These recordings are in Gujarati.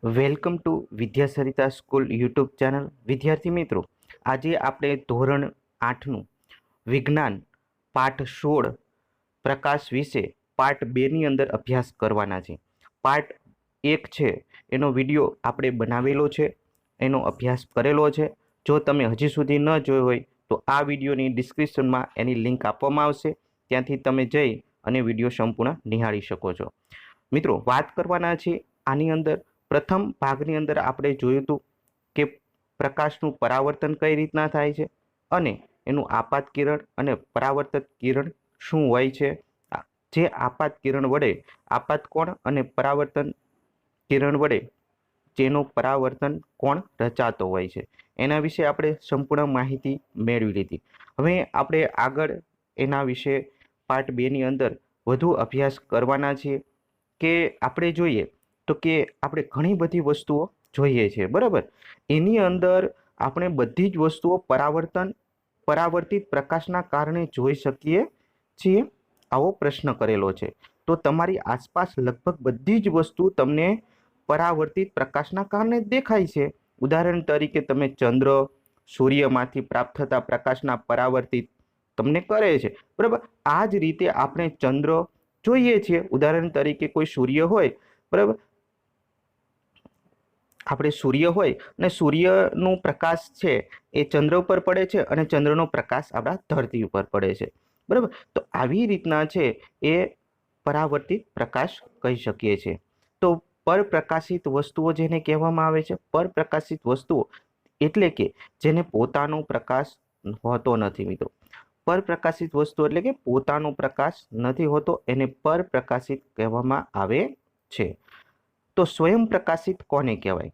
Welcome to Vidyasarita school YouTube channel. વિદ્યાર્થી મિત્રો, આજે આપણે ધોરણ 8નું વિજ્ઞાન પાઠ 16 પ્રકાશ વિશે પાર્ટ 2ની અંદર અભ્યાસ કરવાના છે. પાર્ટ 1 છે એનો વિડીયો આપણે બનાવેલો છે, એનો અભ્યાસ કરેલો છે. જો તમે હજી સુધી ન જોયો હોય તો આ વિડીયોની ડિસ્ક્રિપ્શનમાં એની લિંક આપવામાં આવશે, ત્યાંથી તમે જઈ અને વિડીયો સંપૂર્ણ નિહાળી શકો છો. મિત્રો, વાત કરવાના છે આની અંદર પ્રથમ ભાગની અંદર આપણે જોયું હતું કે પ્રકાશનું પરાવર્તન કઈ રીતના થાય છે અને એનું આપાત કિરણ અને પરાવર્તક કિરણ શું હોય છે. જે આપાત કિરણ વડે આપાત કોણ અને પરાવર્તન કિરણ વડે જેનો પરાવર્તન કોણ રચાતો હોય છે, એના વિશે આપણે સંપૂર્ણ માહિતી મેળવી લીધી. હવે આપણે આગળ એના વિશે પાર્ટ 2ની અંદર વધુ અભ્યાસ કરવાના છીએ. કે આપણે જોઈએ તો કે આપણે ઘણી બધી વસ્તુઓ જોઈએ છીએ, બરાબર. એની અંદર આપણે બધી જ વસ્તુઓ પરાવર્તિત પ્રકાશના કારણે જોઈ શકીએ છીએ, આવો પ્રશ્ન કરેલો છે. તો તમારી આસપાસ લગભગ બધી જ વસ્તુ તમને પરાવર્તિત પ્રકાશના કારણે દેખાય છે. ઉદાહરણ તરીકે તમે ચંદ્ર, સૂર્યમાંથી પ્રાપ્ત થતા પ્રકાશના પરાવર્તિત તમને કરે છે, બરાબર. આ જ રીતે આપણે ચંદ્ર જોઈએ છીએ. ઉદાહરણ તરીકે કોઈ સૂર્ય હોય, બરાબર, આપણે સૂર્ય હોય અને સૂર્યનો પ્રકાશ છે એ ચંદ્ર ઉપર પડે છે અને ચંદ્રનો પ્રકાશ આપણા ધરતી ઉપર પડે છે, બરાબર. તો આવી રીતના છે એ પરાવર્તિત પ્રકાશ કહી શકીએ છીએ. તો પરપ્રકાશિત વસ્તુઓ જેને કહેવામાં આવે છે, પરપ્રકાશિત વસ્તુઓ એટલે કે જેને પોતાનો પ્રકાશ હોતો નથી. મિત્રો, પરપ્રકાશિત વસ્તુ એટલે કે પોતાનો પ્રકાશ નથી હોતો, એને પરપ્રકાશિત કહેવામાં આવે છે. તો સ્વયં પ્રકાશિત કોને કહેવાય?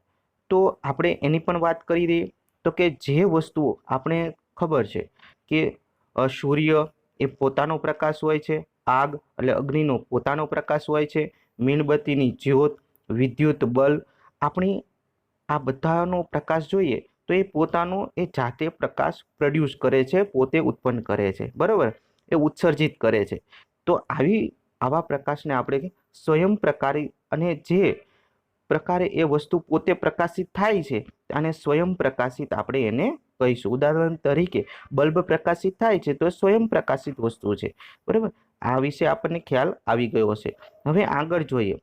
તો આપણે એની પણ વાત કરી દઈએ. તો કે જે વસ્તુઓ આપણે ખબર છે કે સૂર્ય એ પોતાનો પ્રકાશ હોય છે, આગ એટલે અગ્નિનો પોતાનો પ્રકાશ હોય છે, મીણબત્તીની જ્યોત, વિદ્યુત બલ્બ, આપણી આ બધાનો પ્રકાશ જોઈએ તો એ પોતાનો એ જાતે પ્રકાશ પ્રોડ્યુસ કરે છે, પોતે ઉત્પન્ન કરે છે, બરાબર, એ ઉત્સર્જિત કરે છે. તો આવા પ્રકાશને આપણે સ્વયં પ્રકારી, અને જે પ્રકારે એ વસ્તુ પોતે પ્રકાશિત થાય છે અને સ્વયં પ્રકાશિત આપણે એને કહીશું. ઉદાહરણ તરીકે બલ્બ પ્રકાશિત થાય છે તો સ્વયં પ્રકાશિત વસ્તુ છે, બરાબર. આ વિશે આપણને ખ્યાલ આવી ગયો હશે. હવે આગળ જોઈએ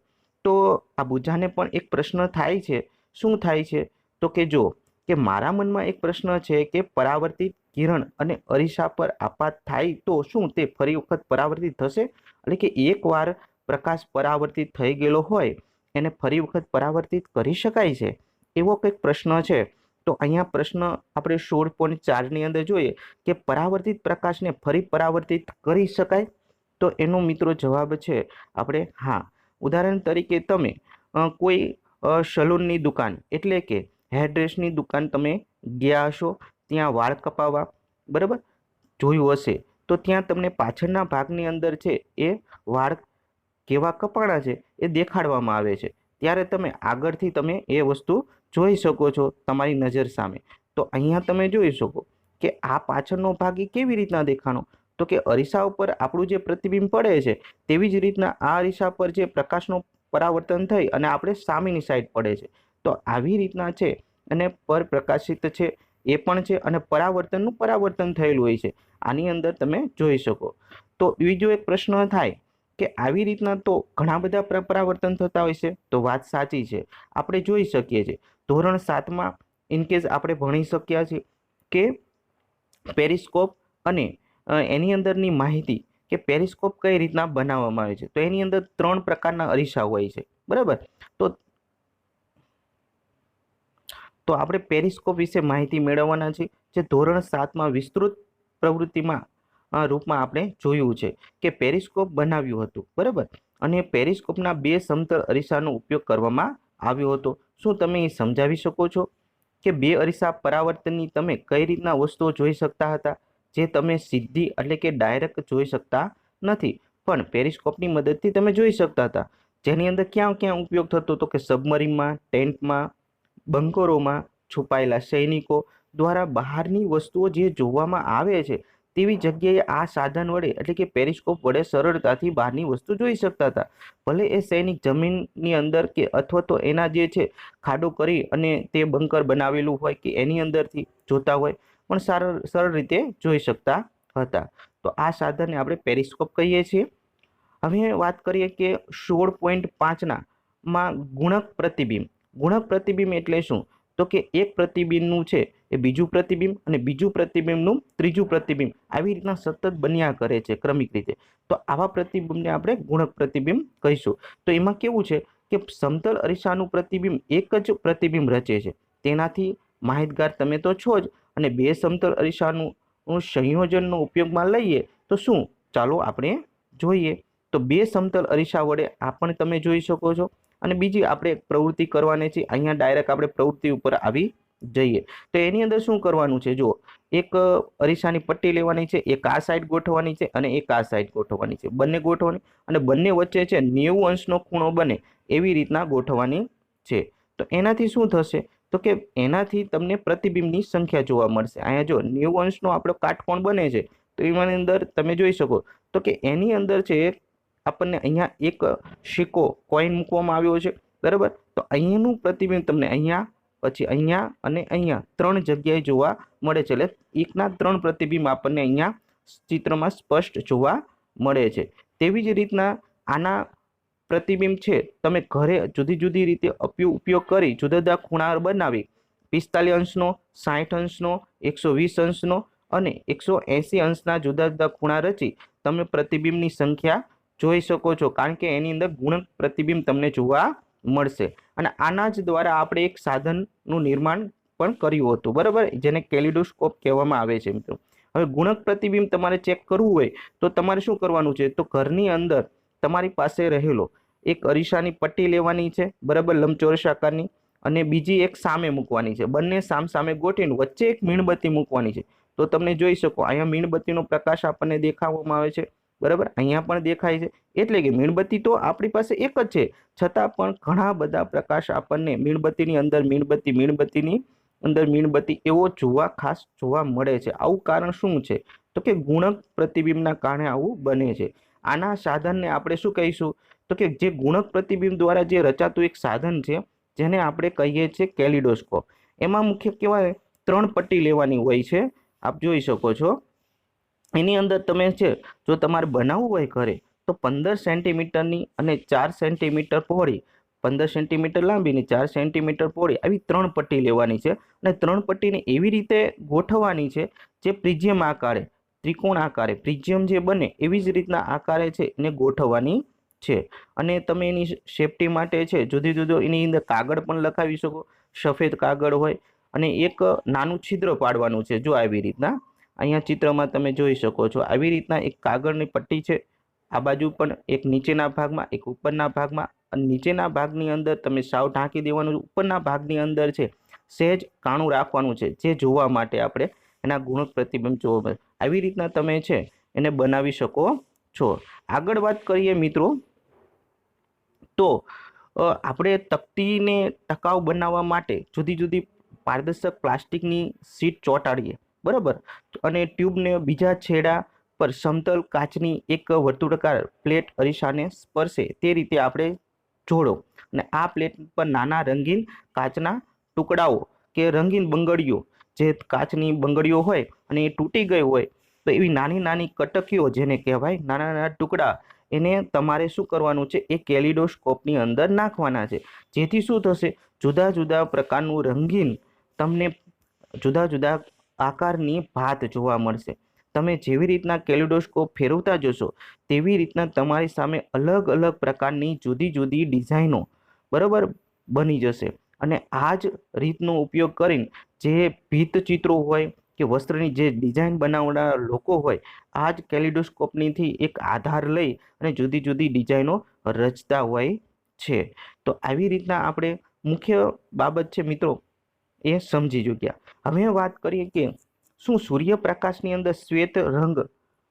તો આ બુજાને પણ એક પ્રશ્ન થાય છે. શું થાય છે? તો કે જો કે મારા મનમાં એક પ્રશ્ન છે કે પરાવર્તિત કિરણ અને અરીસા પર આપાત થાય તો શું તે ફરી વખત પરાવર્તિત થશે? એટલે કે એકવાર પ્રકાશ પરાવર્તિત થઈ ગયેલો હોય એને ફરી વખત પરાવર્તિત કરી શકાય છે, એવો કંઈક પ્રશ્ન છે. તો અહીંયા પ્રશ્ન આપણે 16.4ની અંદર જોઈએ કે પરાવર્તિત પ્રકાશને ફરી પરાવર્તિત કરી શકાય? તો એનો મિત્રો જવાબ છે આપણે હા. ઉદાહરણ તરીકે તમે કોઈ સલૂનની દુકાન એટલે કે હેરડ્રેસની દુકાન તમે ગયા હશો, ત્યાં વાળ કપાવવા, બરાબર, જોયું હશે. તો ત્યાં તમને પાછળના ભાગની અંદર છે એ વાળ કેવા કપાણા છે એ દેખાડવામાં આવે છે. ત્યારે તમે આગળથી તમે એ વસ્તુ જોઈ શકો છો તમારી નજર સામે. તો અહીંયા તમે જોઈ શકો કે આ પાછળનો ભાગ એ કેવી રીતના દેખાણો? તો કે અરીસા ઉપર આપણું જે પ્રતિબિંબ પડે છે તેવી જ રીતના આ અરીસા પર જે પ્રકાશનું પરાવર્તન થઈ અને આપણે સામેની સાઈડ પડે છે. તો આવી રીતના છે અને પરપ્રકાશિત છે એ પણ છે અને પરાવર્તન થયેલું હોય છે. આની અંદર તમે જોઈ શકો. તો બીજો એક પ્રશ્ન થાય કે આવી રીતના તો ઘણા બધા પરાવર્તન થતા હોય છે. તો વાત સાચી છે, આપણે જોઈ શકીએ છીએ. ધોરણ 7માં ઇનકેસ આપણે ભણી શક્યા છીએ કે પેરિસ્કોપ અને એની અંદરની માહિતી કે પેરિસ્કોપ કઈ રીતના બનાવવામાં આવે છે. તો એની અંદર 3 પ્રકારના અરીસા હોય છે, બરાબર. તો આપણે પેરિસ્કોપ વિશે માહિતી મેળવવાના છે, જે ધોરણ 7માં વિસ્તૃત પ્રવૃત્તિમાં રૂપમાં આપણે જોયું છે કે પેરિસ્કોપ બનાવ્યું હતું, બરાબર. અને પેરિસ્કોપના 2 સમતલ અરીસાનો ઉપયોગ કરવામાં આવ્યો હતો. શું તમે એ સમજાવી શકો છો કે 2 અરીસા પરાવર્તનની તમે કઈ રીતના વસ્તુઓ જોઈ શકતા હતા, જે તમે સીધી એટલે કે ડાયરેક્ટ જોઈ શકતા નથી, પણ પેરિસ્કોપની મદદથી તમે જોઈ શકતા હતા. જેની અંદર ક્યાં ક્યાં ઉપયોગ થતો? તો કે સબમરીનમાં, ટેન્ટમાં, બંકરોમાં છુપાયેલા સૈનિકો દ્વારા બહારની વસ્તુઓ જે જોવામાં આવે છે તેવી જગ્યાએ આ સાધન વડે એટલે કે પેરિસ્કોપ વડે સરળતાથી બહારની વસ્તુ જોઈ શકતા હતા. ભલે એ સૈનિક જમીનની અંદર કે અથવા તો એના જે છે ખાડો કરી અને તે બંકર બનાવેલું હોય કે એની અંદરથી જોતા હોય, પણ સરળ રીતે જોઈ શકતા હતા. તો આ સાધનને આપણે પેરિસ્કોપ કહીએ છીએ. હવે વાત કરીએ કે 16.5 માં ગુણક પ્રતિબિંબ. ગુણક પ્રતિબિંબ એટલે શું? તો કે એક પ્રતિબિંબનું છે એ બીજું પ્રતિબિંબ અને બીજું પ્રતિબિંબનું ત્રીજું પ્રતિબિંબ આવી રીતના સતત બન્યા કરે છે ક્રમિક રીતે. તો આવા પ્રતિબિંબને આપણે ગુણક પ્રતિબિંબ કહીશું. તો એમાં કેવું છે કે સમતલ અરીસાનું પ્રતિબિંબ એક જ પ્રતિબિંબ રચે છે. તેનાથી માહિતગાર તમે તો છો જ. અને બે સમતલ અરીસાનું સંયોજનનો ઉપયોગમાં લઈએ તો શું, ચાલો આપણે જોઈએ. તો બે સમતલ અરીસા વડે આ પણ તમે જોઈ શકો છો. અને બીજી આપણે પ્રવૃત્તિ કરવાની છે. અહીંયા ડાયરેક્ટ આપણે પ્રવૃત્તિ ઉપર આવી જઈએ. તો એની અંદર શું કરવાનું છે? જો એક અરીસાની પટ્ટી લેવાની છે, એક આ સાઈડ ગોઠવવાની છે અને એક આ સાઈડ ગોઠવવાની છે. બંને ગોઠવવાની અને બંને વચ્ચે છે 90 અંશનો ખૂણો બને એવી રીતના ગોઠવવાની છે. તો એનાથી શું થશે? તો કે એનાથી તમને પ્રતિબિંબની સંખ્યા જોવા મળશે. અહીંયા જો 90 અંશનો આપણો કાટકોણ બને છે. તો એની અંદર તમે જોઈ શકો તો કે એની અંદર છે આપણને અહીંયા એક સિક્કો કોઈન મૂકવામાં આવ્યો છે, બરાબર. તો અહીંયાનું પ્રતિબિંબ તમને અહીંયા, પછી અહીંયા અને અહીંયા 3 જગ્યાએ જોવા મળે છે. એટલે એકના 3 પ્રતિબિંબ આપણને અહીંયા ચિત્રમાં સ્પષ્ટ જોવા મળે છે. તેવી જ રીતના આના પ્રતિબિંબ છે તમે ઘરે જુદી જુદી રીતે ઉપયોગ કરી જુદા જુદા ખૂણા બનાવી 45 અંશનો, 60 અંશનો, 120 અંશનો અને 180 અંશના જુદા જુદા ખૂણા રચી તમે પ્રતિબિંબની સંખ્યા જોઈ શકો છો. કારણ કે એની અંદર ગુણક પ્રતિબિંબ તમને જોવા મળશે. અને આના જ દ્વારા આપણે એક સાધનનું નિર્માણ પણ કર્યું હતું, બરાબર, જેને કેલિડોસ્કોપ કહેવામાં આવે છે મિત્રો. હવે ગુણક પ્રતિબિંબ તમારે ચેક કરવું હોય તો તમારે શું કરવાનું છે? તો ઘરની અંદર તમારી પાસે રહેલો એક અરીસાની પટ્ટી લેવાની છે, બરાબર, લંબચોરસ આકારની, અને બીજી એક સામે મૂકવાની છે. બંને સામે ગોઠવીને વચ્ચે એક મીણબત્તી મૂકવાની છે. તો તમને જોઈ શકો અહીંયા મીણબત્તીનો પ્રકાશ આપણને દેખાવામાં આવે છે, બરાબર, અહીંયા પણ દેખાય છે. એટલે કે મીણબત્તી તો આપણી પાસે એક જ છે, છતાં પણ ઘણા બધા પ્રકાશ આપણને મીણબત્તીની અંદર મીણબત્તીની અંદર મીણબત્તી એવો ખાસ જોવા મળે છે. આવું કારણ શું છે? તો કે ગુણક પ્રતિબિંબના કારણે આવું બને છે. આના સાધનને આપણે શું કહીશું? તો કે જે ગુણક પ્રતિબિંબ દ્વારા જે રચાતું એક સાધન છે જેને આપણે કહીએ છીએ કેલિડોસ્કોપ. એમાં મુખ્ય કહેવાય 3 પટ્ટી લેવાની હોય છે. આપ જોઈ શકો છો. એની અંદર તમે છે જો તમારે બનાવવું હોય ઘરે તો 15 સેન્ટીમીટરની અને 4 સેન્ટીમીટર પહોળી, 15 સેન્ટીમીટર લાંબી અને 4 સેન્ટીમીટર પહોળી આવી 3 પટ્ટી લેવાની છે. અને 3 પટ્ટીને એવી રીતે ગોઠવવાની છે જે પ્રિઝિયમ આકારે, ત્રિકોણ આકારે પ્રિઝિયમ જે બને એવી જ રીતના આકારે છે એને ગોઠવવાની છે. અને તમે એની સેફટી માટે છે જુદી જુદો એની અંદર કાગળ પણ લખાવી શકો, સફેદ કાગળ હોય. અને એક નાનું છિદ્ર પાડવાનું છે. જો આવી રીતના અહીંયા ચિત્રમાં તમે જોઈ શકો છો આવી રીતના એક કાગળની પટ્ટી છે. આ બાજુ પણ એક નીચેના ભાગમાં, એક ઉપરના ભાગમાં. અને નીચેના ભાગની અંદર તમે સાવ ઢાંકી દેવાનું. ઉપરના ભાગની અંદર છે સહેજ કાણું રાખવાનું છે, જે જોવા માટે આપણે એના ગુણક પ્રતિબિંબ જોવા મળે. આવી રીતના તમે છે એને બનાવી શકો છો. આગળ વાત કરીએ મિત્રો તો આપણે તકતીને ટકાઉ બનાવવા માટે જુદી જુદી પારદર્શક પ્લાસ્ટિકની શીટ ચોંટાડીએ, બરાબર, અને ટ્યુબને બીજા છેડા પર સમતલ કાચની એક વર્તુળાકાર પ્લેટ અરીસાને સ્પર્શે તે રીતે આપણે જોડો. અને આ પ્લેટ પર નાના રંગીન કાચના ટુકડાઓ કે રંગીન બંગડીઓ, જે કાચની બંગડીઓ હોય અને એ તૂટી ગઈ હોય તો એવી નાની નાની કટકીઓ જેને કહેવાય, નાના નાના ટુકડા, એને તમારે શું કરવાનું છે? એ કેલિડોસ્કોપની અંદર નાખવાના છે. જેથી શું થશે? જુદા જુદા પ્રકારનું રંગીન તમને જુદા જુદા આકારની ભાત જોવા મળશે. તમે જેવી રીતના કેલિડોસ્કોપ ફેરવતા જશો તેવી રીતના તમારી સામે અલગ અલગ પ્રકારની જુદી જુદી ડિઝાઇનો, બરાબર, બની જશે. અને આ જ રીતનો ઉપયોગ કરીને જે ભીંતચિત્રો હોય કે વસ્ત્રની જે ડિઝાઇન બનાવનારા લોકો હોય, આ જ કેલિડોસ્કોપનીથી એક આધાર લઈ અને જુદી જુદી ડિઝાઇનો રચતા હોય છે. તો આવી રીતના આપણે મુખ્ય બાબત છે મિત્રો એ સમજી ચૂક્યા. હવે વાત કરીએ કે શું સૂર્યપ્રકાશની અંદર શ્વેત રંગ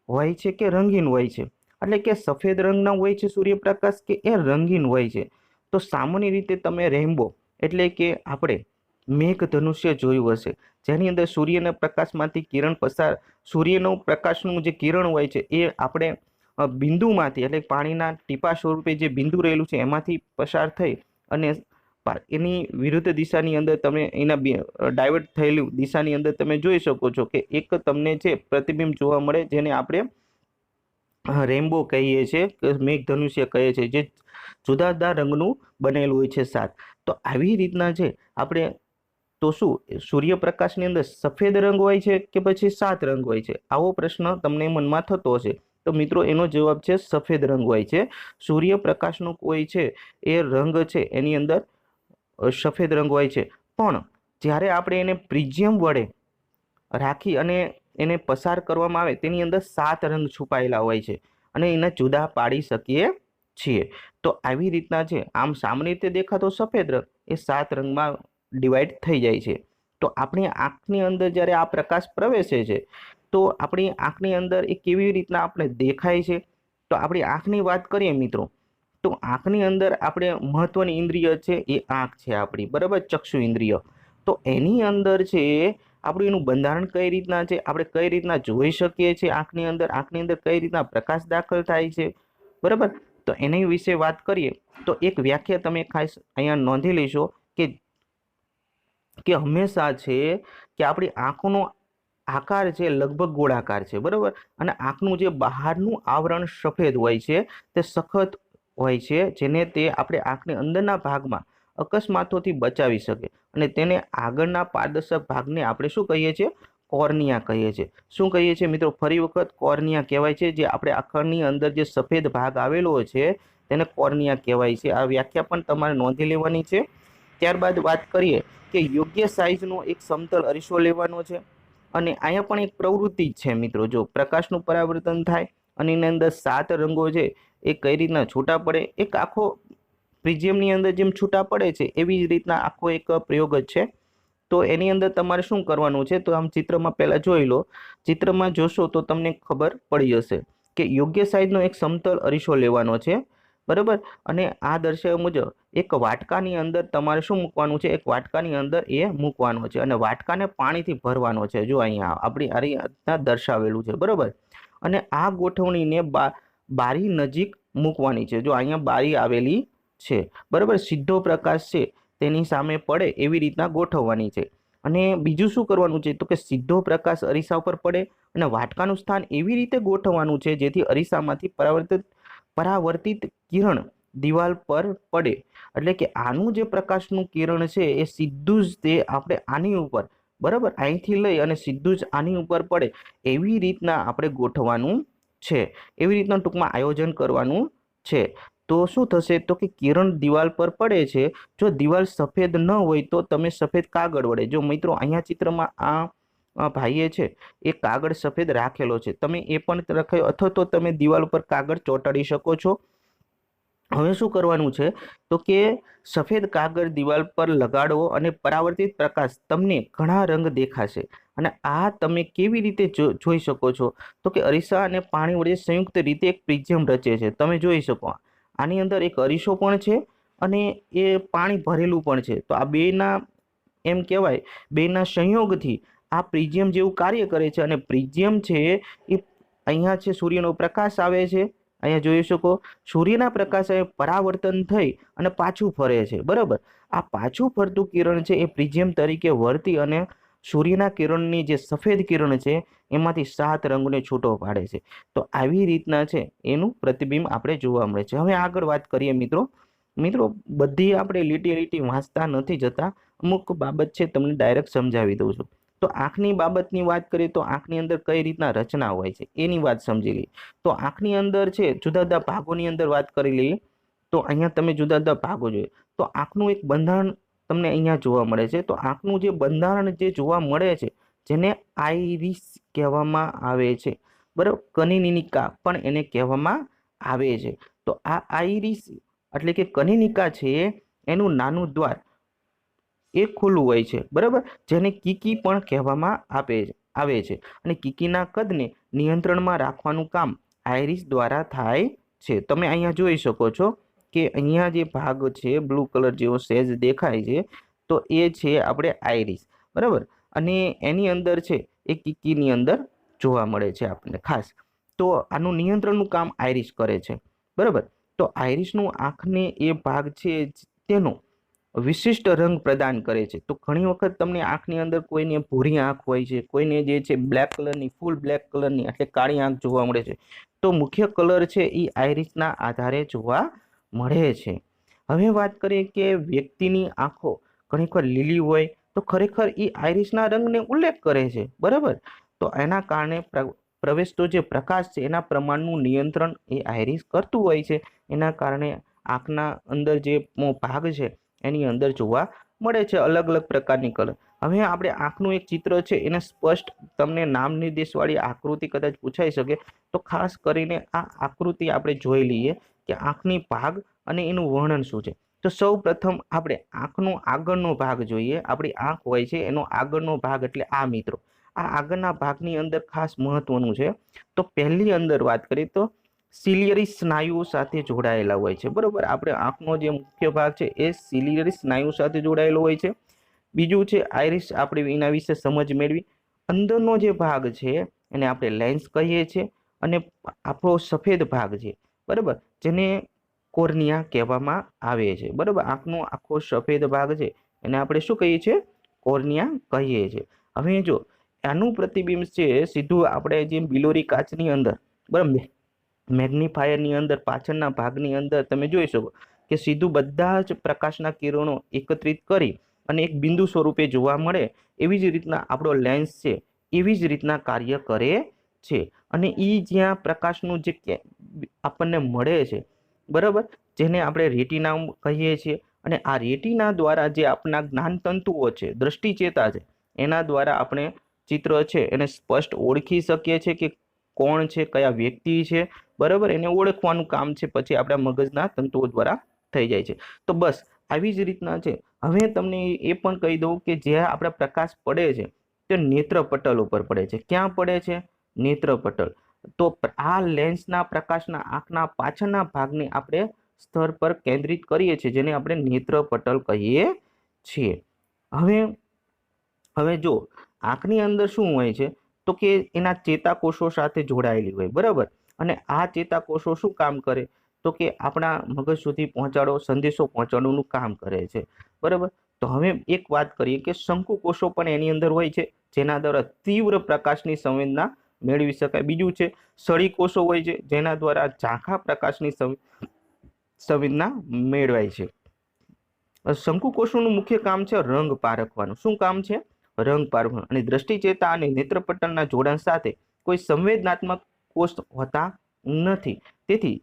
હોય છે કે રંગીન હોય છે? એટલે કે સફેદ રંગના હોય છે સૂર્યપ્રકાશ કે એ રંગીન હોય છે? તો સામાન્ય રીતે તમે રેઇનબો એટલે કે આપણે મેઘધનુષ્ય જોયું હશે, જેની અંદર સૂર્યના પ્રકાશમાંથી કિરણ પસાર, સૂર્યનો પ્રકાશનું જે કિરણ હોય છે એ આપણે બિંદુમાંથી એટલે પાણીના ટીપા સ્વરૂપે જે બિંદુ રહેલું છે એમાંથી પસાર થઈ અને એની વિરુદ્ધ દિશાની અંદર તમે એના ડાયવર્ટ થયેલું દિશાની અંદર તમે જોઈ શકો છો કે એક તમને છે પ્રતિબિંબ જોવા મળે, જેને આપણે રેઇનબો કહીએ છીએ કે મેઘધનુષ્ય કહીએ છીએ, જે જુદા જુદા રંગનું બનેલું હોય છે સાત. તો આવી રીતના છે આપણે, તો શું સૂર્યપ્રકાશની અંદર સફેદ રંગ હોય છે કે પછી 7 રંગ હોય છે? આવો પ્રશ્ન તમને મનમાં થતો હશે. તો મિત્રો એનો જવાબ છે સફેદ રંગ હોય છે. સૂર્યપ્રકાશનો કોઈ છે એ રંગ છે એની અંદર સફેદ રંગ હોય છે, પણ જ્યારે આપણે એને પ્રિઝમ વડે રાખી અને એને પસાર કરવામાં આવે તેની અંદર 7 રંગ છુપાયેલા હોય છે અને એને જુદા પાડી શકીએ છીએ. તો આવી રીતના છે, આમ સામાન્ય રીતે દેખાતો સફેદ રંગ એ 7 રંગમાં ડિવાઈડ થઈ જાય છે. તો આપણી આંખની અંદર જ્યારે આ પ્રકાશ પ્રવેશે છે તો આપણી આંખની અંદર એ કેવી રીતના આપણે દેખાય છે? તો આપણી આંખની વાત કરીએ મિત્રો, તો આંખની અંદર આપણે મહત્વની ઇન્દ્રિય છે એ આંખ છે આપણી, બરાબર, ચક્ષુ ઇન્દ્રિય. તો એની અંદર છે આપણું એનું બંધારણ કઈ રીતના છે, આપણે કઈ રીતના જોઈ શકીએ છીએ આંખની અંદર કઈ રીતના પ્રકાશ દાખલ થાય છે, બરાબર. તો એની વિશે વાત કરીએ તો એક વ્યાખ્યા તમે ખાસ અહીંયા નોંધી લેશો કે હંમેશા છે કે આપણી આંખનો આકાર છે લગભગ ગોળાકાર છે, બરાબર, અને આંખનું જે બહારનું આવરણ સફેદ હોય છે તે સખત હોય છે, જેને તે આપણે આંખની અંદરના ભાગમાં અકસ્માતોથી બચાવી શકે અને તેને આગળના પારદર્શક ભાગને આપણે શું કહીએ છીએ? કોર્નિયા કહીએ છીએ. શું કહીએ છીએ મિત્રો? ફરી વખત કોર્નિયા કહેવાય છે. જે આપણે આંખની અંદર જે સફેદ ભાગ આવેલો છે તેને કોર્નિયા કહેવાય છે. આ વ્યાખ્યા પણ તમારે નોંધી લેવાની છે. ત્યારબાદ વાત કરીએ કે યોગ્ય સાઇઝનો એક સમતલ અરીસો લેવાનો છે અને અહીંયા પણ એક પ્રવૃત્તિ જ છે મિત્રો. જો પ્રકાશનું પરાવર્તન થાય અને એની અંદર 7 રંગો છે એ કઈ રીતના છૂટા પડે, એક આખો પ્રિઝમની અંદર જેમ છૂટા પડે છે એવી જ રીતના આખો એક પ્રયોગ જ છે. તો એની અંદર તમારે શું કરવાનું છે? તો આમ ચિત્રમાં પહેલા જોઈ લો. ચિત્રમાં જોશો તો તમને ખબર પડી જશે કે યોગ્ય સાઇઝનો એક સમતલ અરીસો લેવાનો છે, બરાબર, અને આ દર્શાવ્યા મુજબ એક વાટકાની અંદર તમારે શું મૂકવાનું છે? એક વાટકાની અંદર એ મૂકવાનો છે અને વાટકાને પાણીથી ભરવાનો છે. જો અહીંયા આપણી આ રીતના દર્શાવેલું છે, બરાબર. અને આ ગોઠવણીને બારી નજીક મૂકવાની છે. જો અહીંયા બારી આવેલી છે, બરાબર, સીધો પ્રકાશ છે તેની સામે પડે એવી રીતના ગોઠવવાની છે. અને બીજું શું કરવાનું છે? તો કે સીધો પ્રકાશ અરીસા ઉપર પડે અને વાટકાનું સ્થાન એવી રીતે ગોઠવવાનું છે જેથી અરીસામાંથી પરાવર્તિત કિરણ દિવાલ પર પડે. એટલે કે આનું જે પ્રકાશનું કિરણ છે એ સીધું જ તે આપણે આની ઉપર, બરાબર, અહીંથી લઈ અને સીધું જ આની ઉપર પડે એવી રીતના આપણે ગોઠવવાનું છે. એવી રીતના ટૂંકમાં આયોજન કરવાનું છે. તો શું થશે? તો કે કિરણ દિવાલ પર પડે છે. જો દિવાલ સફેદ ન હોય તો તમે સફેદ કાગળ વડે, જો મિત્રો અહીંયા ચિત્રમાં આ ભાઈએ છે એ કાગળ સફેદ રાખેલો છે, તમે એ પણ રાખ્યો અથવા તો તમે દિવાલ ઉપર કાગળ ચોંટાડી શકો છો. હવે શું કરવાનું છે? તો કે સફેદ કાગળ દિવાલ પર લગાડવો અને પરાવર્તિત પ્રકાશ તમને ઘણા રંગ દેખાશે. અને આ તમે કેવી રીતે જોઈ શકો છો? તો કે અરીસા અને પાણી વડે સંયુક્ત રીતે એક પ્રિઝમ રચે છે. તમે જોઈ શકો આની અંદર એક અરીસો પણ છે અને એ પાણી ભરેલું પણ છે. તો આ બેના એમ કહેવાય બેના સંયોગથી આ પ્રિઝમ જેવું કાર્ય કરે છે. અને પ્રિઝમ છે એ અહીંયા છે સૂર્યનો પ્રકાશ આવે છે, અહીંયા જોઈ શકો સૂર્યના પ્રકાશે પરાવર્તન થઈ અને પાછું ફરે છે, બરાબર. આ પાછું ફરતું કિરણ છે એ પ્રિઝમ તરીકે વર્તી અને સૂર્યના કિરણની જે સફેદ કિરણ છે એમાંથી 7 રંગને છૂટો પાડે છે. તો આવી રીતના છે એનું પ્રતિબિંબ આપણે જોવા મળે છે. હવે આગળ વાત કરીએ મિત્રો બધી આપણે લીટી વાંચતા નથી જતા, અમુક બાબત છે તમને ડાયરેક્ટ સમજાવી દઉં છું. તો આંખની બાબતની વાત કરીએ તો આંખની અંદર કઈ રીતના રચના હોય છે એની વાત સમજી લઈએ. તો આંખની અંદર છે જુદા જુદા ભાગોની અંદર વાત કરી લઈએ. તો અહીંયા તમે જુદા જુદા ભાગો જોઈએ તો આંખનું એક બંધારણ તમને અહીંયા જોવા મળે છે. તો આંખનું જે બંધારણ જે જોવા મળે છે જેને આઈરિસ કહેવામાં આવે છે, બરાબર, કનિનિકા પણ એને કહેવામાં આવે છે. તો આ આઈરિસ એટલે કે કનિનિકા છે એનું નાનું દ્વાર એ ખુલ્લું હોય છે, બરાબર, જેને કીકી પણ કહેવામાં આવે છે. અને કીકીના કદને નિયંત્રણમાં રાખવાનું કામ આઈરિસ દ્વારા થાય છે. તમે અહીંયા જોઈ શકો છો કે અહીંયા જે ભાગ છે બ્લુ કલર જેવો સેજ દેખાય છે તો એ છે આપણે આઈરિસ, બરાબર. અને એની અંદર છે એ કીકીની અંદર જોવા મળે છે આપણને ખાસ. તો આનું નિયંત્રણનું કામ આઈરિસ કરે છે, બરાબર. તો આઈરિસનું આંખને એ ભાગ છે તેનો વિશિષ્ટ રંગ પ્રદાન કરે છે. તો ઘણી વખત તમને આંખની અંદર કોઈને ભૂરી આંખ હોય છે, કોઈને જે છે બ્લેક કલરની, ફૂલ બ્લેક કલરની એટલે કાળી આંખ જોવા મળે છે. તો મુખ્ય કલર છે એ આઈરિસના આધારે જોવા મળે છે. હવે વાત કરીએ કે વ્યક્તિની આંખો ઘણીવાર લીલી હોય તો ખરેખર એ આઈરિસના રંગને ઉલ્લેખ કરે છે, બરાબર. તો એના કારણે પ્રવેશતો જે પ્રકાશ છે એના પ્રમાણનું નિયંત્રણ એ આઈરિસ કરતું હોય છે. એના કારણે આંખના અંદર જે ભાગ છે એની અંદર જોવા મળે છે અલગ અલગ પ્રકારની કલર. હવે આપણે આંખનું એક ચિત્ર છે એને સ્પષ્ટ તમને નામ નિર્દેશવાળી આકૃતિ કદાચ પૂછાઈ શકે, તો ખાસ કરીને આ આકૃતિ આપણે જોઈ લઈએ કે આંખની ભાગ અને એનું વર્ણન શું છે. તો સૌ પ્રથમ આપણે આંખનો આગળનો ભાગ જોઈએ. આપણી આંખ હોય છે એનો આગળનો ભાગ એટલે આ મિત્રો, આ આગળના ભાગની અંદર ખાસ મહત્વનું છે. તો પહેલી અંદર વાત કરીએ તો સિલિયરી સ્નાયુઓ સાથે જોડાયેલા હોય છે, બરોબર. આપણે આંખનો જે મુખ્ય ભાગ છે એ સિલિયરી સ્નાયુ સાથે જોડાયેલો હોય છે. બીજું છે આઈરિસ, આપણે એના વિશે સમજ મેળવી. અંદરનો જે ભાગ છે એને આપણે લેન્સ કહીએ છીએ, અને આપણો સફેદ ભાગ છે, બરાબર, જેને કોર્નિયા કહેવામાં આવે છે, બરાબર. આંખનો આખો સફેદ ભાગ છે એને આપણે શું કહીએ છીએ? કોર્નિયા કહીએ છીએ. હવે જો આનું પ્રતિબિંબ છે સીધું આપણે જેમ બિલોરી કાચની અંદર, બરાબર, મેગ્નિફાયરની અંદર પાછળના ભાગની અંદર તમે જોઈ શકો કે સીધું બધા જ પ્રકાશના કિરણો એકત્રિત કરી અને એક બિંદુ સ્વરૂપે જોવા મળે. એવી જ રીતના આપણો લેન્સ છે એવી જ રીતના કાર્ય કરે છે. અને એ જ્યાં પ્રકાશનું જે આપણને મળે છે, બરાબર, જેને આપણે રેટિના કહીએ છીએ. અને આ રેટિના દ્વારા જે આપણા જ્ઞાનતંતુઓ છે, દ્રષ્ટિચેતા છે, એના દ્વારા આપણે ચિત્ર છે એને સ્પષ્ટ ઓળખી શકીએ છીએ કે કોણ છે, કયા વ્યક્તિ છે, બરાબર. એને ઓળખવાનું કામ છે પછી આપણા મગજના તંતુઓ દ્વારા થઈ જાય છે. તો બસ આવી જ રીતના છે. હવે તમને એ પણ કહી દઉં કે જે આપણા પ્રકાશ પડે છે તે નેત્રપટલ ઉપર પડે છે. ક્યાં પડે છે? નેત્રપટલ. તો આ લેન્સના પ્રકાશના આંખના પાછળના ભાગને આપણે સ્તર પર કેન્દ્રિત કરીએ છીએ, જેને આપણે નેત્રપટલ કહીએ છીએ. હવે જો આંખની અંદર શું હોય છે તો કે એના ચેતાકોષો સાથે જોડાયેલી હોય, બરાબર. અને આ ચેતાકોષો શું કામ કરે તો કે આપણા મગજ સુધી સંદેશો પહોંચાડવાનું કામ કરે છે, બરાબર. તો હવે એક વાત કરીએ કે શંકુકોષો પણ એની અંદર હોય છે, જેના દ્વારા તીવ્ર પ્રકાશની સંવેદના મેળવી શકાય. બીજું છે સળીકોષો હોય છે, જેના દ્વારા ઝાંખા પ્રકાશની સંવેદના મેળવાય છે. શંકુકોષોનું મુખ્ય કામ છે રંગ પારખવાનું. શું કામ છે? રંગ પારખવાનું. અને દ્રષ્ટિચેતા અને નેત્રપટલના જોડાણ સાથે કોઈ સંવેદનાત્મક કોષ હોતા નથી. તેથી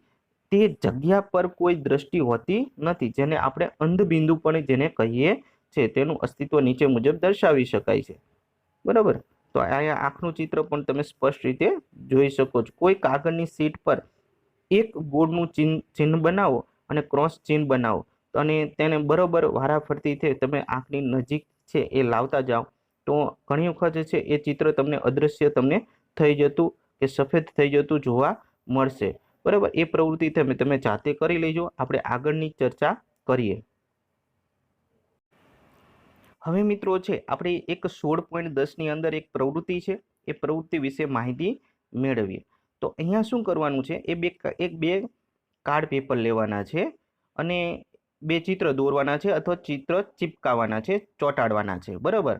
તે જગ્યા પર કોઈ દ્રષ્ટિ હોતી નથી, જેને આપણે અંધબિંદુ પણ જેને કહીએ છે. તેનું અસ્તિત્વ નીચે મુજબ દર્શાવી શકાય છે, બરાબર. તો અહીંયા આંખનું ચિત્ર પણ તમે સ્પષ્ટ રીતે જોઈ શકો છો. કોઈ કાગળની શીટ પર એક ગોળનું ચિહ્ન બનાવો અને ક્રોસ ચિહ્ન બનાવો અને તેને બરોબર વારાફરતી તમે આંખની નજીક છે એ લાવતા જાઓ, તો ઘણી વખત છે એ ચિત્ર તમને અદૃશ્ય તમને થઈ જતું કે સફેદ થઈ જતું જોવા મળશે, બરાબર. એ પ્રવૃત્તિ તમે જાતે કરી લેજો. આપણે આગળની ચર્ચા કરીએ. હવે મિત્રો છે આપણે એક 16.10ની અંદર એક પ્રવૃત્તિ છે, એ પ્રવૃત્તિ વિશે માહિતી મેળવીએ. તો અહીંયા શું કરવાનું છે, બે કાર્ડ પેપર લેવાના છે અને બે ચિત્ર દોરવાના છે અથવા ચિત્ર ચિપકાવવાના છે, ચોંટાડવાના છે, બરાબર.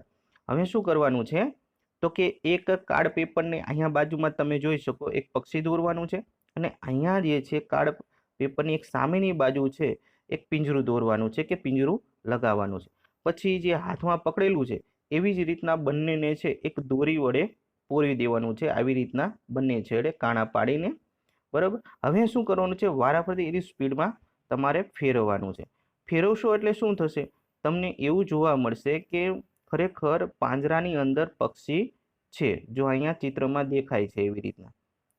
હવે શું કરવાનું છે તો કે એક કાર્ડ પેપરને અહીંયા બાજુમાં તમે જોઈ શકો એક પક્ષી દોરવાનું છે, અને અહીંયા જે છે કાર્ડ પેપરની એક સામેની બાજુ છે એક પિંજરું દોરવાનું છે કે પિંજરું લગાવવાનું છે. પછી જે હાથમાં પકડેલું છે એવી જ રીતના બંનેને છે એક દોરી વડે પોરવી દેવાનું છે, આવી રીતના બંને છેડે કાણા પાડીને, બરાબર. હવે શું કરવાનું છે, વારાફરતી એની સ્પીડમાં તમારે ફેરવવાનું છે. ફેરવશો એટલે શું થશે, તમને એવું જોવા મળશે કે ખરેખર પાંજરાની અંદર પક્ષી છે. જો અહીંયા ચિત્રમાં દેખાય છે એવી રીતના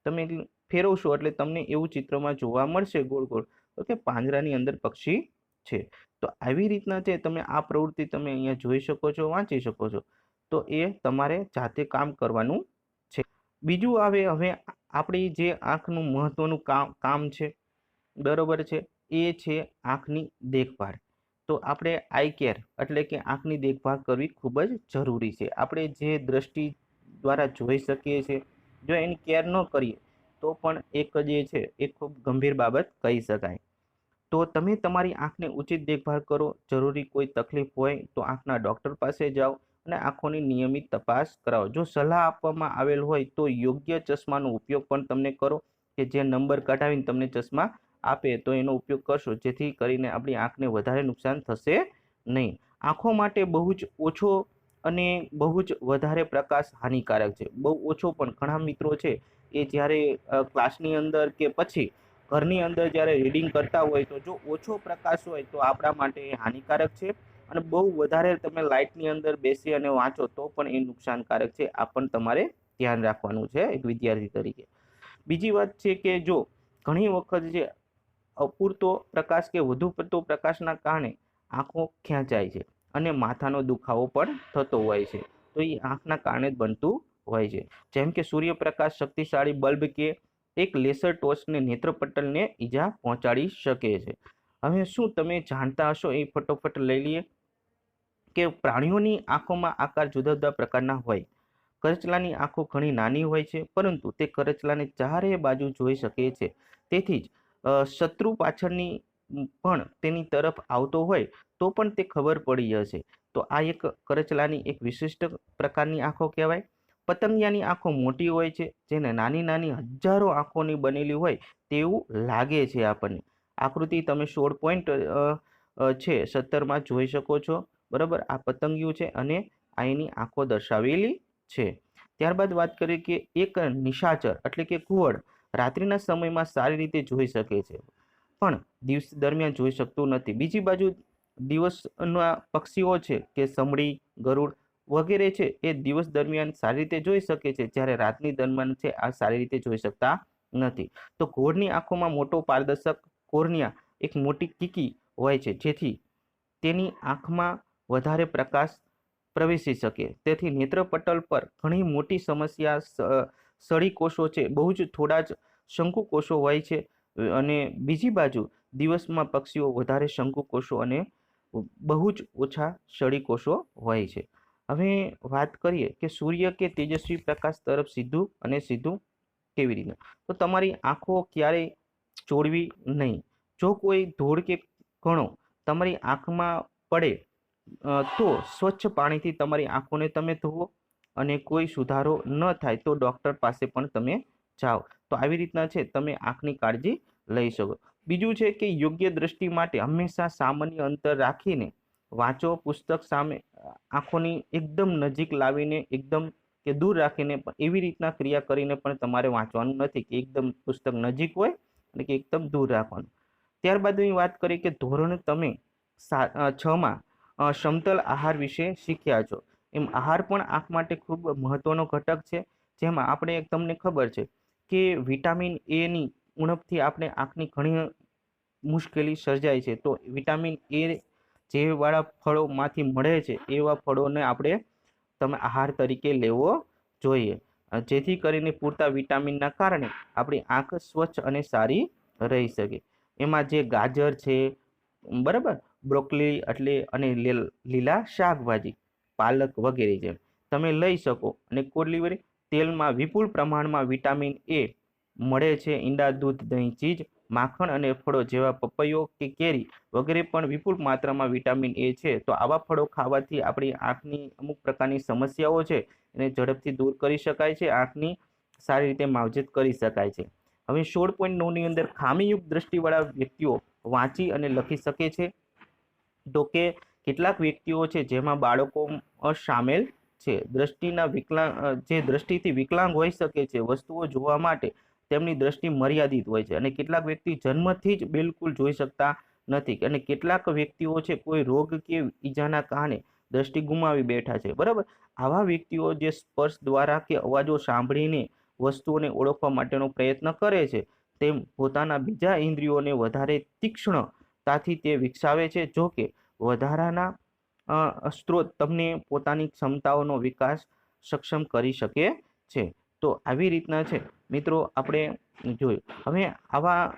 તમે ફેરવશો એટલે તમને એવું ચિત્રમાં જોવા મળશે ગોળ ગોળ કે પાંજરાની અંદર પક્ષી છે. તો આવી રીતના છે તમે આ પ્રવૃત્તિ તમે અહીંયા જોઈ શકો છો, વાંચી શકો છો. તો એ તમારે જાતે કામ કરવાનું છે. બીજું આવે હવે આપણી જે આંખનું મહત્વનું કામ છે, બરોબર છે, એ છે આંખની દેખભાળ. તો આપણે આઈ કેર એટલે કે આંખની દેખભાળ કરવી ખૂબ જ જરૂરી છે. આપણે જે દ્રષ્ટિ દ્વારા જોઈ શકીએ છીએ, જો એની કેર ન કરીએ તો પણ એક જે છે એ ખૂબ ગંભીર બાબત કહી શકાય. તો તમે તમારી આંખની ઉચિત દેખભાળ કરો. જરૂરી કોઈ તકલીફ હોય તો આંખના ડૉક્ટર પાસે જાઓ અને આંખોની નિયમિત તપાસ કરાવો. જો સલાહ આપવામાં આવેલ હોય તો યોગ્ય ચશ્માનો ઉપયોગ પણ તમને કરો, કે જે નંબર કઢાવીને તમને ચશ્મા આપે તો એનો ઉપયોગ કરશો, જેથી કરીને આપણી આંખને વધારે નુકસાન થશે નહીં. આંખો માટે બહુ જ ઓછો અને બહુ જ વધારે પ્રકાશ હાનિકારક છે. બહુ ઓછો પણ ઘણા મિત્રો છે એ જ્યારે ક્લાસની અંદર કે પછી ઘરની અંદર જ્યારે રીડિંગ કરતા હોય તો જો ઓછો પ્રકાશ હોય તો આપણા માટે એ હાનિકારક છે, અને બહુ વધારે તમે લાઇટની અંદર બેસી અને વાંચો તો પણ એ નુકસાનકારક છે. આ પણ તમારે ધ્યાન રાખવાનું છે એક વિદ્યાર્થી તરીકે. બીજી વાત છે કે જો ઘણી વખત જે અપૂરતો પ્રકાશ કે વધુ પડતો પ્રકાશના કારણે આંખો ખેંચાય છે અને માથાનો દુખાવો પણ થતો હોય છે. તો એ આંખના કારણે જ બનતું હોય છે. જેમ કે સૂર્યપ્રકાશ શક્તિશાળી બલ્બ કે એક લેસર ટોર્ચને નેત્રપટલને ઈજા પહોંચાડી શકે છે. હવે શું તમે જાણતા હશો, એ ફટોફટ લઈ લઈએ કે પ્રાણીઓની આંખોમાં આકાર જુદા જુદા પ્રકારના હોય. કરચલાની આંખો ઘણી નાની હોય છે, પરંતુ તે કરચલાને ચારે બાજુ જોઈ શકે છે. તેથી જ શત્રુ પાછળની પણ તેની તરફ આવતો હોય તો પણ તે ખબર પડી જશે. તો આ એક કરચલાની એક વિશિષ્ટ પ્રકારની આંખો કહેવાય. પતંગિયાની આંખો મોટી હોય છે, જેને નાની નાની હજારો આંખોની બનેલી હોય તેવું લાગે છે આપણને. આકૃતિ તમે 16.17 જોઈ શકો છો. બરાબર, આ પતંગિયું છે અને આ એની આંખો દર્શાવેલી છે. ત્યારબાદ વાત કરીએ કે એક નિશાચર એટલે કે ઘુવડ રાત્રિના સમયમાં સારી રીતે જોઈ શકે છે, પણ દિવસ દરમિયાન જોઈ શકતું નથી. બીજી બાજુ દિવસના પક્ષીઓ છે કે સમડી, ગરુડ વગેરે છે એ દિવસ દરમિયાન સારી રીતે જોઈ શકે છે, જ્યારે રાતની દરમિયાન છે આ સારી રીતે જોઈ શકતા નથી. તો ઘોડની આંખોમાં મોટો પારદર્શક કોર્નિયા એક મોટી કીકી હોય છે, જેથી તેની આંખમાં વધારે પ્રકાશ પ્રવેશી શકે. તેથી નેત્રપટલ પર ઘણી મોટી સમસ્યા સળી કોષો છે, બહુ જ થોડા જ શંકુકોષો હોય છે. અને બીજી બાજુ દિવસમાં પક્ષીઓ વધારે શંકુકોષો અને બહુ જ ઓછા સળી કોષો હોય છે. હવે વાત કરીએ કે સૂર્ય કે તેજસ્વી પ્રકાશ તરફ સીધું અને સીધું કેવી રીતે. તો તમારી આંખો ક્યારેય ચોળવી નહીં. જો કોઈ ધૂળ કે કણો તમારી આંખમાં પડે તો સ્વચ્છ પાણીથી તમારી આંખોને તમે ધોવો, અને કોઈ સુધારો ન થાય તો ડૉક્ટર પાસે પણ તમે જાઓ. તો આવી રીતના છે તમે આંખની કાળજી લઈ શકો. બીજું છે કે યોગ્ય દ્રષ્ટિ માટે હંમેશા સામાન્ય અંતર રાખીને વાંચો. પુસ્તક સામે આંખોની એકદમ નજીક લાવીને એકદમ કે દૂર રાખીને પણ એવી રીતના ક્રિયા કરીને પણ તમારે વાંચવાનું નથી કે એકદમ પુસ્તક નજીક હોય અને કે એકદમ દૂર રાખવાનું. ત્યારબાદ અહીં વાત કરી કે ધોરણ તમે 6માં સમતલ આહાર વિશે શીખ્યા છો. એમ આહાર પણ આંખ માટે ખૂબ મહત્વનો ઘટક છે, જેમાં આપણે તમને ખબર છે કે વિટામિન એની ઉણપથી આપણે આંખની ઘણી મુશ્કેલી સર્જાય છે. તો વિટામિન એ જેવાળા ફળોમાંથી મળે છે એવા ફળોને આપણે તમે આહાર તરીકે લેવો જોઈએ, જેથી કરીને પૂરતા વિટામિનના કારણે આપણી આંખ સ્વચ્છ અને સારી રહી શકે. એમાં જે ગાજર છે, બરાબર, બ્રોકલી એટલે અને લીલા શાકભાજી, પાલક વગેરે જેમ તમે લઈ શકો. અને કોલીવરી તેલમાં વિપુલ પ્રમાણમાં વિટામિન એ મળે છે. ઈંડા, દૂધ, દહીં, ચીઝ, માખણ અને ફળો જેવા પપૈયો કે કેરી વગેરે પણ વિપુલ માત્રામાં વિટામિન એ છે. તો આવા ફળો ખાવાથી આપણી આંખની અમુક પ્રકારની સમસ્યાઓ છે એને ઝડપથી દૂર કરી શકાય છે, આંખની સારી રીતે માવજત કરી શકાય છે. હવે 16.9ની અંદર ખામીયુક્ત દ્રષ્ટિવાળા વ્યક્તિઓ વાંચી અને લખી શકે છે. તો કે કેટલાક વ્યક્તિઓ છે જેમાં બાળકો સામેલ છે. જે દ્રષ્ટિથી વિકલાંગ હોઈ શકે છે, વસ્તુઓ જોવા માટે તેમની દ્રષ્ટિ મર્યાદિત હોય છે, અને કેટલાક વ્યક્તિ જન્મથી જ બિલકુલ જોઈ શકતા નથી, અને કેટલાક વ્યક્તિઓ છે કોઈ રોગ કે ઈજાના કારણે દ્રષ્ટિ ગુમાવી બેઠા છે. બરાબર, આવા વ્યક્તિઓ જે સ્પર્શ દ્વારા કે અવાજો સાંભળીને વસ્તુઓને ઓળખવા માટેનો પ્રયત્ન કરે છે, તેમ પોતાના બીજા ઇન્દ્રિયોને વધારે તીક્ષ્ણતાથી તે વિકસાવે છે. જો કે વધારાના સ્ત્રોત તમને પોતાની ક્ષમતાઓનો વિકાસ સક્ષમ કરી શકે છે. તો આવી રીતના છે મિત્રો આપણે જોયું. હવે આવા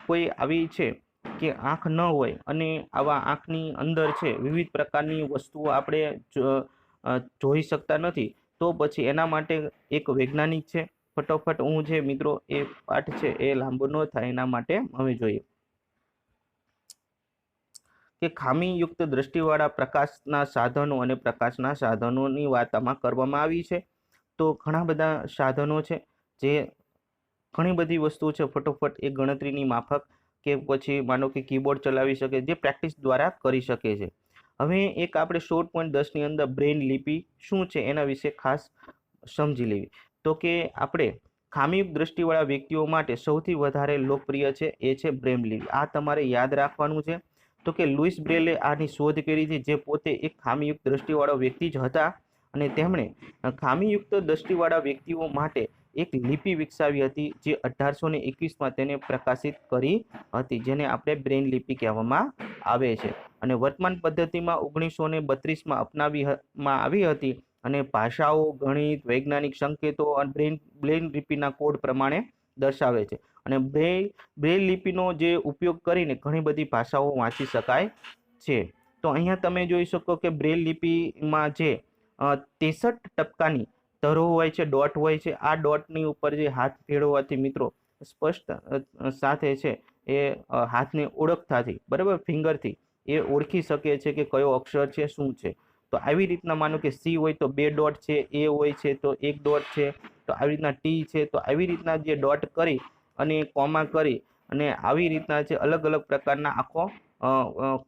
કોઈ આવી છે કે આંખ ન હોય અને આવા આંખની અંદર છે વિવિધ પ્રકારની વસ્તુઓ આપણે જોઈ શકતા નથી, તો પછી એના માટે એક વૈજ્ઞાનિક છે, ફટોફટ હું જે મિત્રો એ પાઠ છે એ લાંબો ન થાય એના માટે હવે જોઈએ કે ખામીયુક્ત દ્રષ્ટિવાળા પ્રકાશના સાધનો અને પ્રકાશના સાધનોની વાત આમાં કરવામાં આવી છે. તો ઘણા બધા સાધનો છે, જે ઘણી બધી વસ્તુઓ છે, ફટોફટ એ ગણતરીની માફક કે પછી માનો કે કીબોર્ડ ચલાવી શકે, જે પ્રેક્ટિસ દ્વારા કરી શકે છે. હવે એક આપણે 16.10 ની અંદર બ્રેઇન લિપિ શું છે એના વિશે ખાસ સમજી લેવી. તો કે આપણે ખામીયુક્ત દ્રષ્ટિવાળા વ્યક્તિઓ માટે સૌથી વધારે લોકપ્રિય છે એ છે બ્રેઇન લિપિ. આ તમારે યાદ રાખવાનું છે. તો કે લુઈસ બ્રેલે આની શોધ કરી હતી, જે પોતે એક ખામીયુક્ત દ્રષ્ટિવાળો વ્યક્તિ જ હતા અને તેમણે ખામીયુક્ત દ્રષ્ટિવાળા વ્યક્તિઓ માટે એક લિપિ વિકસાવી હતી, જે 1821માં તેને પ્રકાશિત કરી હતી, જેને આપણે બ્રેઇન લિપિ કહેવામાં આવે છે. અને વર્તમાન પદ્ધતિમાં 1932માં અપનાવવામાં આવી હતી અને ભાષાઓ, ગણિત, વૈજ્ઞાનિક સંકેતો અને બ્રેઇન લિપિના કોડ પ્રમાણે દર્શાવે છે. અને બ્રેઇલ લિપિનો જે ઉપયોગ કરીને ઘણી બધી ભાષાઓ વાંચી શકાય છે. તો અહીંયા તમે જોઈ શકો કે બ્રેઇલ લિપિમાં જે 63 ટપકાની તરો હોય છે, ડોટ હોય છે. આ ડોટની ઉપર જે હાથ ફેરવવાથી મિત્રો સ્પષ્ટ સાથે છે એ હાથને ઓળખતાથી, બરાબર, ફિંગરથી એ ઓળખી શકે છે કે કયો અક્ષર છે, શું છે. તો આવી રીતના માનો કે સી હોય તો 2 ડોટ છે, એ હોય છે તો 1 ડોટ છે, તો આવી રીતના ટી છે, તો આવી રીતના જે ડોટ કરી અને કોમા કરી અને આવી રીતના છે અલગ અલગ પ્રકારના આખો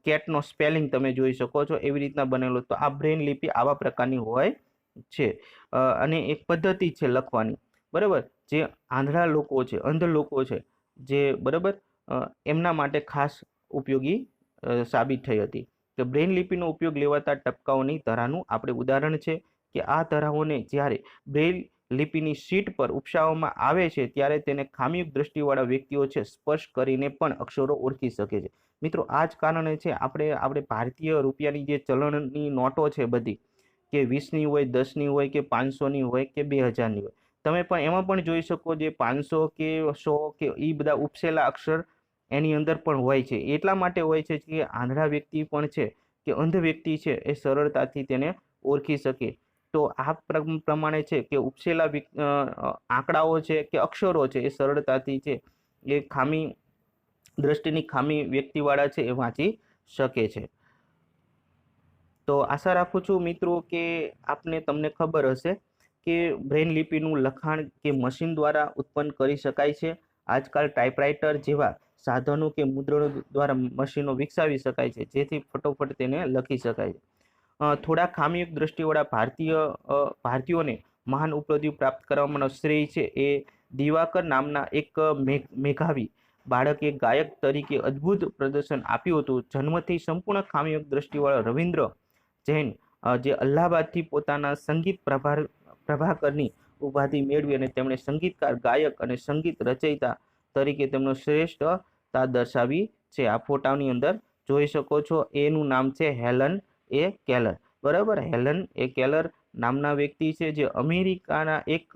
કેટનો સ્પેલિંગ તમે જોઈ શકો છો, એવી રીતના બનેલો. તો આ બ્રેઇન લિપિ આવા પ્રકારની હોય છે. અને એક પદ્ધતિ છે લખવાની, બરાબર, જે આંધળા લોકો છે, અંધ લોકો છે, જે બરાબર એમના માટે ખાસ ઉપયોગી સાબિત થઈ હતી. કે બ્રેઇન લિપિનો ઉપયોગ લેવાતા ટપકાઓની તરાનું આપણે ઉદાહરણ છે કે આ તરાઓને જ્યારે બ્રેઇલ લિપિની શીટ પર ઉપસાવવામાં આવે છે ત્યારે તેને ખામીયુક્ત દ્રષ્ટિવાળા વ્યક્તિઓ છે સ્પર્શ કરીને પણ અક્ષરો ઓળખી શકે છે. મિત્રો આ જ કારણે છે આપણે ભારતીય રૂપિયાની જે ચલણની નોટો છે બધી, કે 20ની હોય, 10ની હોય કે 500ની હોય કે 2000ની હોય, તમે પણ એમાં પણ જોઈ શકો જે 500 કે 100 કે એ બધા ઉપસેલા અક્ષર એની અંદર પણ હોય છે. એટલા માટે હોય છે કે આંધળા વ્યક્તિ પણ છે કે અંધ વ્યક્તિ છે એ સરળતાથી તેને ઓળખી શકે. તો આ પ્રમાણે છે કે ઉપસેલા આંકડાઓ છે કે અક્ષરો છે એ સરળતાથી છે એ દ્રષ્ટિની ખામી વ્યક્તિવાળા છે એ વાંચી શકે છે. તો આશા રાખું છું મિત્રો કે તમને ખબર હશે કે બ્રેઇલ લિપિનું લખાણ કે મશીન દ્વારા ઉત્પન્ન કરી શકાય છે. આજકાલ ટાઈપરાઇટર જેવા સાધનો કે મુદ્રણો દ્વારા મશીનો વિકસાવી શકાય છે, જેથી ફટોફટ તેને લખી શકાય છે. થોડા ખામીયુક્ત દ્રષ્ટિવાળા ભારતીયોને મહાન ઉપલબ્ધિ પ્રાપ્ત કરવાનો શ્રેય છે એ દિવાકર નામના એક મેઘાવી બાળકે ગાયક તરીકે અદ્ભુત પ્રદર્શન આપ્યું હતું. જન્મથી સંપૂર્ણ ખામીયુક્ત દ્રષ્ટિવાળા રવિન્દ્ર જૈન, જે અલ્હાબાદથી પોતાના સંગીત પ્રભાકરની ઉપાધિ મેળવી અને તેમણે સંગીતકાર, ગાયક અને સંગીત રચયિતા તરીકે તેમનો શ્રેષ્ઠતા દર્શાવી છે. આ ફોટાની અંદર જોઈ શકો છો. એનું નામ છે હેલન એ કેલર, બરાબર. હેલન એ કેલર નામના વ્યક્તિ છે, જે અમેરિકાના એક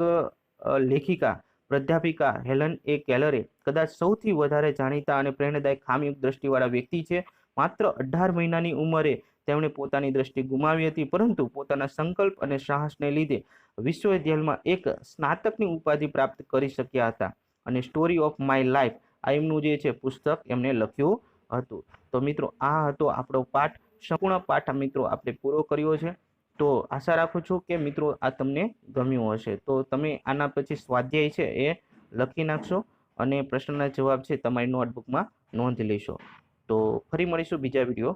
લેખિકા, પ્રાધ્યાપિકા હેલન એ કેલરે કદાચ સૌથી વધારે જાણીતા અને પ્રેરણાદાયક ખામીયુક્ત દ્રષ્ટિવાળા વ્યક્તિ છે. માત્ર 18 મહિનાની ઉંમરે તેમણે પોતાની દ્રષ્ટિ ગુમાવી હતી, પરંતુ પોતાના સંકલ્પ અને સાહસને લીધે વિશ્વવિદ્યાલયમાં એક સ્નાતકની ઉપાધિ પ્રાપ્ત કરી શક્યા હતા. અને સ્ટોરી ઓફ માય લાઈફ આ એમનું જે છે પુસ્તક એમને લખ્યું હતું. તો મિત્રો આ હતો આપણો પાઠ. સંપૂર્ણ પાઠ મિત્રો આપણે પૂરો કર્યો છે. તો આશા રાખું છું કે મિત્રો આ તમને ગમ્યું હશે. તો તમે આના પછી સ્વાધ્યાય છે એ લખી નાખશો અને પ્રશ્નના જવાબ છે તમારી નોટબુકમાં નોંધ લેશો. તો ફરી મળીશું બીજા વિડીયો